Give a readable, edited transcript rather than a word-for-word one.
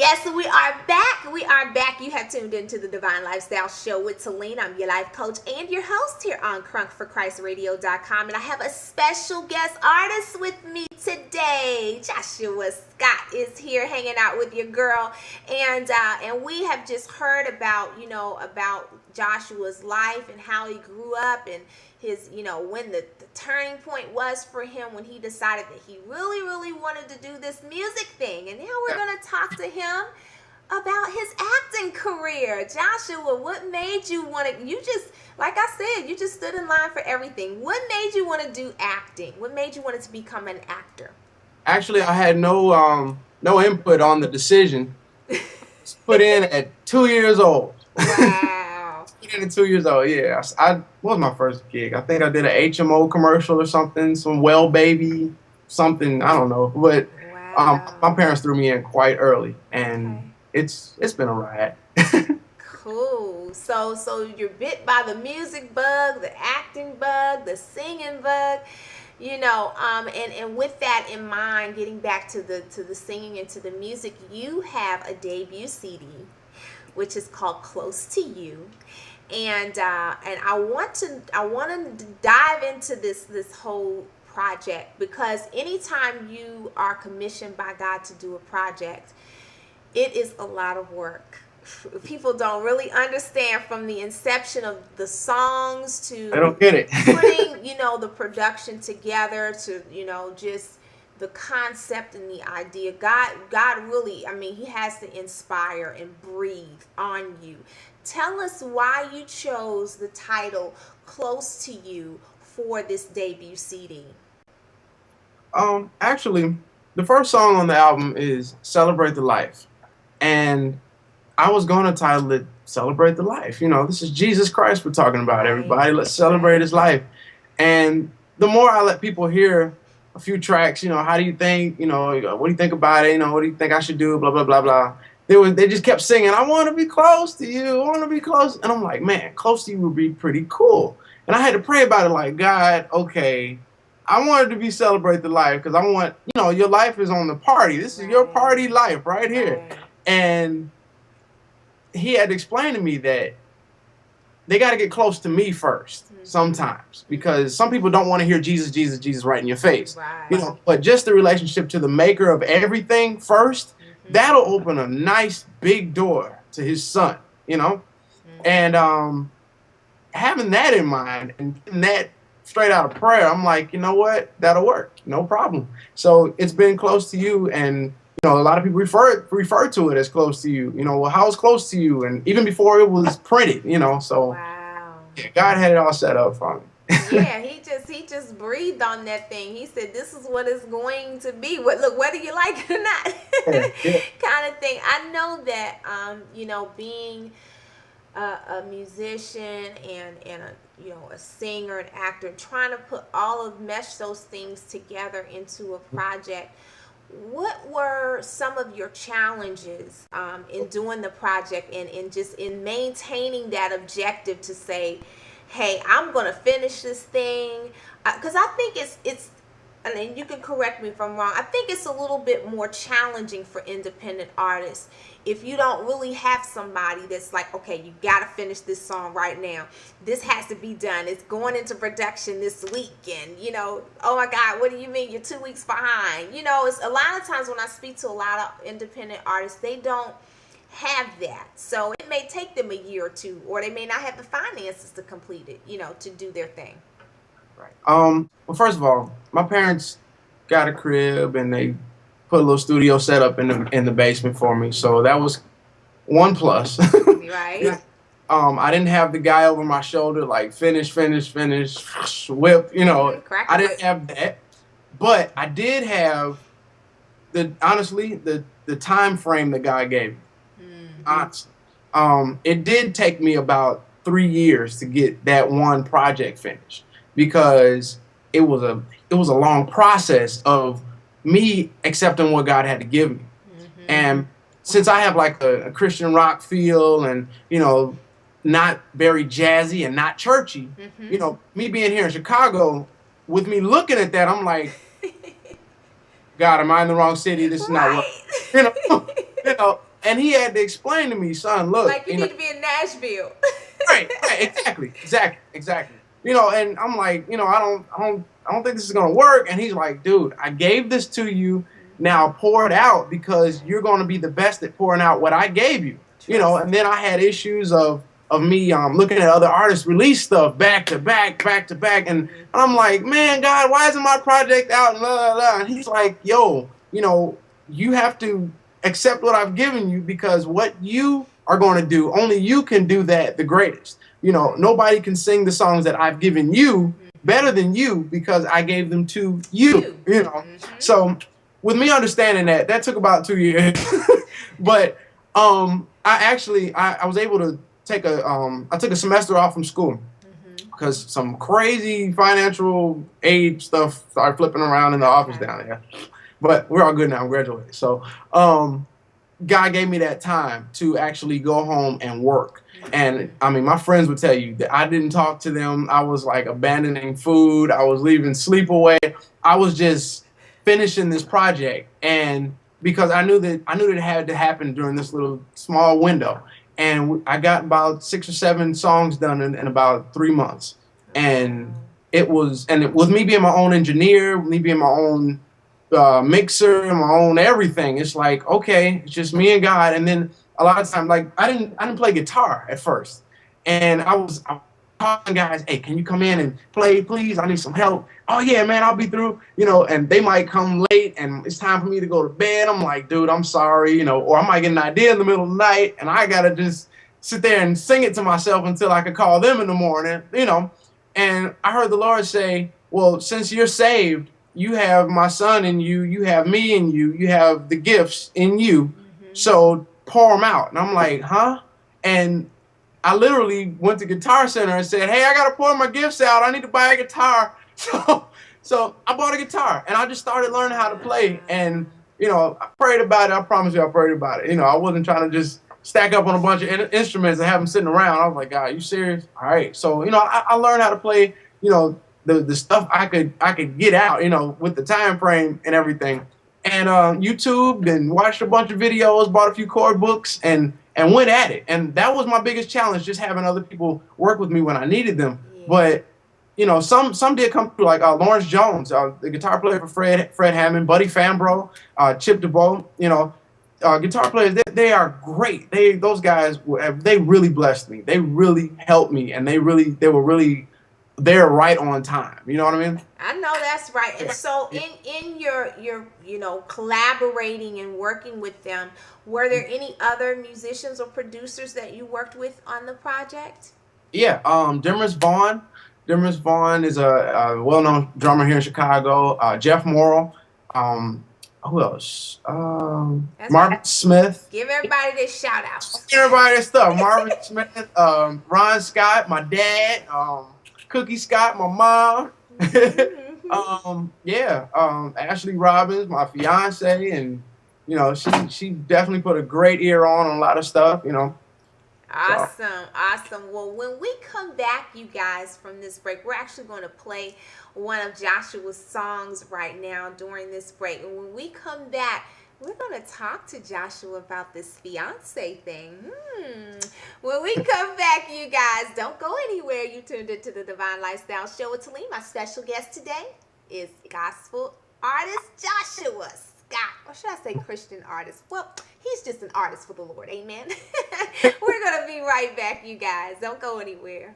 Yes, we are back. We are back. You have tuned into the Divine Lifestyle Show with Talene. I'm your life coach and your host here on CrunkForChristRadio.com. And I have a special guest artist with me today. Joshua Scott is here hanging out with your girl. And we have just heard about, about Joshua's life and how he grew up and his, when the turning point was for him when he decided that he really, really wanted to do this music thing. And now we're going to talk to him about his acting career. Joshua, what made you want to, like I said, you just stood in line for everything. What made you want to do acting? What made you want to become an actor? Actually, I had no input on the decision. Put in at 2 years old. Wow. At 2 years old, yeah. I was my first gig. I think I did an HMO commercial or something, some Well Baby, something, I don't know. But wow. My parents threw me in quite early, and it's been a ride. Cool. So you're bit by the music bug, the acting bug, the singing bug, and with that in mind, getting back to the singing and to the music, you have a debut CD, which is called Close to You. And I want to dive into this whole project, because anytime you are commissioned by God to do a project, it is a lot of work. People don't really understand, from the inception of the songs to I don't get it. putting the production together to just the concept and the idea. God really, he has to inspire and breathe on you. Tell us why you chose the title Close to You for this debut CD. Actually, the first song on the album is Celebrate the Life. And I was going to title it Celebrate the Life. This is Jesus Christ we're talking about, everybody. Let's celebrate his life. And the more I let people hear a few tracks, how do you think, what do you think about it? What do you think I should do? Blah, blah, blah, blah. They just kept singing, I want to be close to you. I want to be close. And I'm like, man, close to you would be pretty cool. And I had to pray about it like, God, okay, I wanted to be Celebrate the Life because I want, your life is on the party. This is your party life right here. Right. And he had to explain to me that they got to get close to me first sometimes, because some people don't want to hear Jesus, Jesus, Jesus right in your face. Right. But just the relationship to the maker of everything first, that'll open a nice big door to his son, And having that in mind and getting that straight out of prayer, I'm like, you know what? That'll work. No problem. So it's been Close to You, and a lot of people refer to it as Close to You. Well, how's Close to You? And even before it was printed, so wow. Yeah, God had it all set up for me. Yeah, he just breathed on that thing. He said, "This is what it's going to be. Look, whether you like it or not," Yeah. kind of thing. I know that, being a musician and a singer and actor, trying to mesh those things together into a project. What were some of your challenges in doing the project and just in maintaining that objective to say, hey, I'm going to finish this thing? Because I think it's, and you can correct me if I'm wrong, I think it's a little bit more challenging for independent artists if you don't really have somebody that's like, okay, you got to finish this song right now. This has to be done. It's going into production this week. And, oh my God, what do you mean you're 2 weeks behind? It's a lot of times when I speak to a lot of independent artists, they don't have that. So it may take them a year or two, or they may not have the finances to complete it, to do their thing. Right. Well, first of all, my parents got a crib and they put a little studio set up in the basement for me. So that was one plus. Right. I didn't have the guy over my shoulder like finish, whip, I didn't have that. But I did have the time frame that God gave me. Honestly. It did take me about 3 years to get that one project finished, because it was a long process of me accepting what God had to give me. And since I have like a Christian rock feel and, not very jazzy and not churchy, me being here in Chicago, with me looking at that, I'm like, God, am I in the wrong city? This is not what, And he had to explain to me, son, look. Like you need to be in Nashville. Right, exactly. You know, and I'm like, you know, I don't think this is gonna work. And he's like, dude, I gave this to you. Now pour it out because you're gonna be the best at pouring out what I gave you. You know, and then I had issues of me looking at other artists release stuff back to back, and I'm like, man, God, why isn't my project out? And blah, blah, blah. And he's like, yo, you know, you have to accept what I've given you because what you are going to do, only you can do that the greatest. You know, nobody can sing the songs that I've given you better than you because I gave them to you. You know, so with me understanding that took about 2 years, but I was able to take I took a semester off from school because some crazy financial aid stuff started flipping around in the office down there. But we're all good now. I'm graduated. So God gave me that time to actually go home and work. And I mean, my friends would tell you that I didn't talk to them. I was like abandoning food. I was leaving sleep away. I was just finishing this project. And because I knew that it had to happen during this little small window. And I got about 6 or 7 songs done in about 3 months. And with me being my own engineer, me being my own mixer, my own everything, it's like, okay, it's just me and God. And then a lot of times, like I didn't play guitar at first. And I was calling guys, hey, can you come in and play, please? I need some help. Oh yeah, man, I'll be through, you know, and they might come late and it's time for me to go to bed. I'm like, dude, I'm sorry, you know, or I might get an idea in the middle of the night and I gotta just sit there and sing it to myself until I could call them in the morning, you know. And I heard the Lord say, well, since you're saved, you have my son in you, you have me in you, you have the gifts in you, so pour them out. And I'm like, huh? And I literally went to Guitar Center and said, hey, I got to pour my gifts out. I need to buy a guitar. So I bought a guitar and I just started learning how to play. And, you know, I prayed about it. I promise you I prayed about it. You know, I wasn't trying to just stack up on a bunch of instruments and have them sitting around. I was like, God, you serious? All right. So, you know, I learned how to play, you know, the stuff I could get out, you know, with the time frame and everything. And YouTube and watched a bunch of videos, bought a few chord books and went at it. And that was my biggest challenge, just having other people work with me when I needed them. Yeah. But, you know, some did come through, like Lawrence Jones, the guitar player for Fred Hammond, Buddy Fambro, Chip DeBow, you know, guitar players, they are great. Those guys, they really blessed me. They really helped me, and they were really there right on time. You know what I mean? I know that's right. And so in your you know, collaborating and working with them, were there any other musicians or producers that you worked with on the project? Yeah, Demers Vaughn. Demers Vaughn is a well-known drummer here in Chicago. Jeff Morrill. Who else? Marvin Smith. Give everybody their shout outs. Give everybody their stuff. Marvin Smith, Ron Scott, my dad, Cookie Scott, my mom. Ashley Robbins, my fiance, and you know, she definitely put a great ear on a lot of stuff, you know. Awesome. Well, when we come back, you guys, from this break, we're actually going to play one of Joshua's songs right now during this break. And when we come back, we're going to talk to Joshua about this fiance thing. When we come back, you guys, don't go anywhere. You tuned into the Divine Lifestyle Show with Talene. My special guest today is gospel artist Joshua Scott. Or should I say Christian artist? Well, he's just an artist for the Lord. Amen. We're going to be right back, you guys. Don't go anywhere.